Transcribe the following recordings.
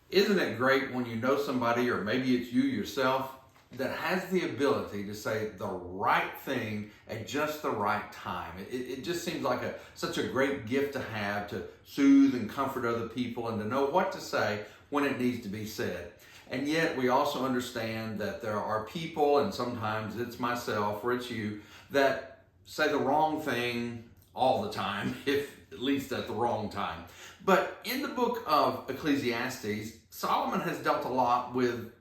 Isn't it great when you know somebody, or maybe it's you yourself, that has the ability to say the right thing at just the right time? It just seems like such a great gift to have, to soothe and comfort other people and to know what to say when it needs to be said. And yet we also understand that there are people, and sometimes it's myself or it's you, that say the wrong thing all the time, if at least at the wrong time. But in the book of Ecclesiastes, Solomon has dealt a lot with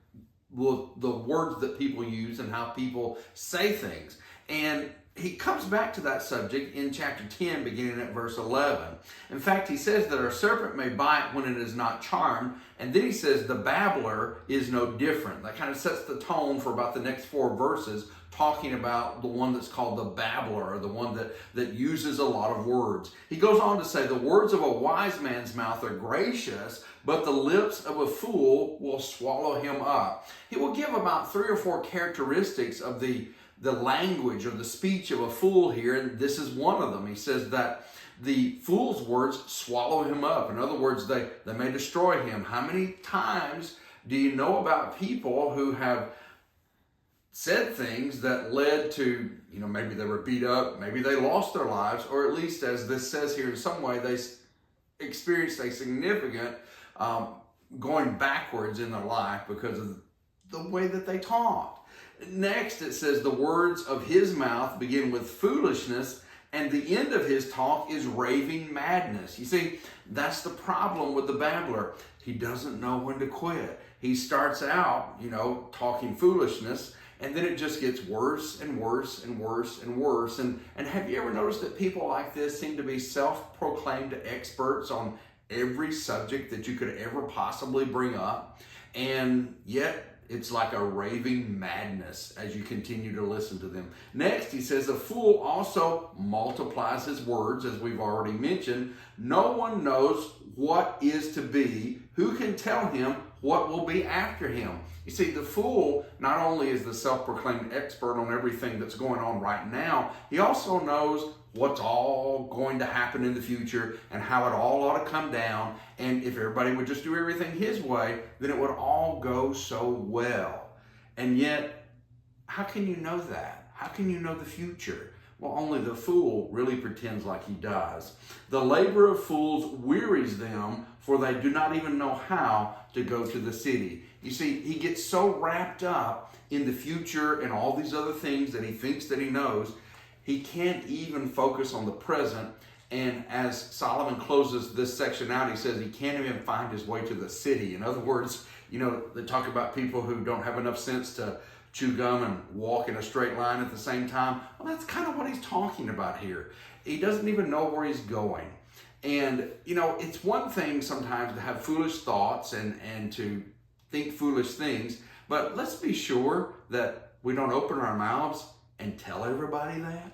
the words that people use and how people say things. And he comes back to that subject in chapter 10, beginning at verse 11. In fact, he says that a serpent may bite when it is not charmed. And then he says the babbler is no different. That kind of sets the tone for about the next 4 verses, talking about the one that's called the babbler, or the one that uses a lot of words. He goes on to say, the words of a wise man's mouth are gracious, but the lips of a fool will swallow him up. He will give about 3 or 4 characteristics of the language or the speech of a fool here, and this is one of them. He says that the fool's words swallow him up. In other words, they may destroy him. How many times do you know about people who have said things that led to, maybe they were beat up, maybe they lost their lives, or at least, as this says here, in some way they experienced a significant going backwards in their life because of the way that they talked. Next, it says the words of his mouth begin with foolishness, and the end of his talk is raving madness. You see, that's the problem with the babbler. He doesn't know when to quit. He starts out, talking foolishness, and then it just gets worse and worse and worse and worse. And have you ever noticed that people like this seem to be self-proclaimed experts on every subject that you could ever possibly bring up? And yet, it's like a raving madness as you continue to listen to them. Next, he says, a fool also multiplies his words, as we've already mentioned. No one knows what is to be. Who can tell him what will be after him? You see, the fool not only is the self-proclaimed expert on everything that's going on right now, he also knows what's all going to happen in the future and how it all ought to come down. And if everybody would just do everything his way, then it would all go so well. And yet, how can you know that? How can you know the future? Well, only the fool really pretends like he does. The labor of fools wearies them, for they do not even know how to go to the city. You see, he gets so wrapped up in the future and all these other things that he thinks that he knows, he can't even focus on the present. And as Solomon closes this section out, he says he can't even find his way to the city. In other words, they talk about people who don't have enough sense to chew gum and walk in a straight line at the same time. Well, that's kind of what he's talking about here. He doesn't even know where he's going. And, it's one thing sometimes to have foolish thoughts and to think foolish things, but let's be sure that we don't open our mouths and tell everybody that.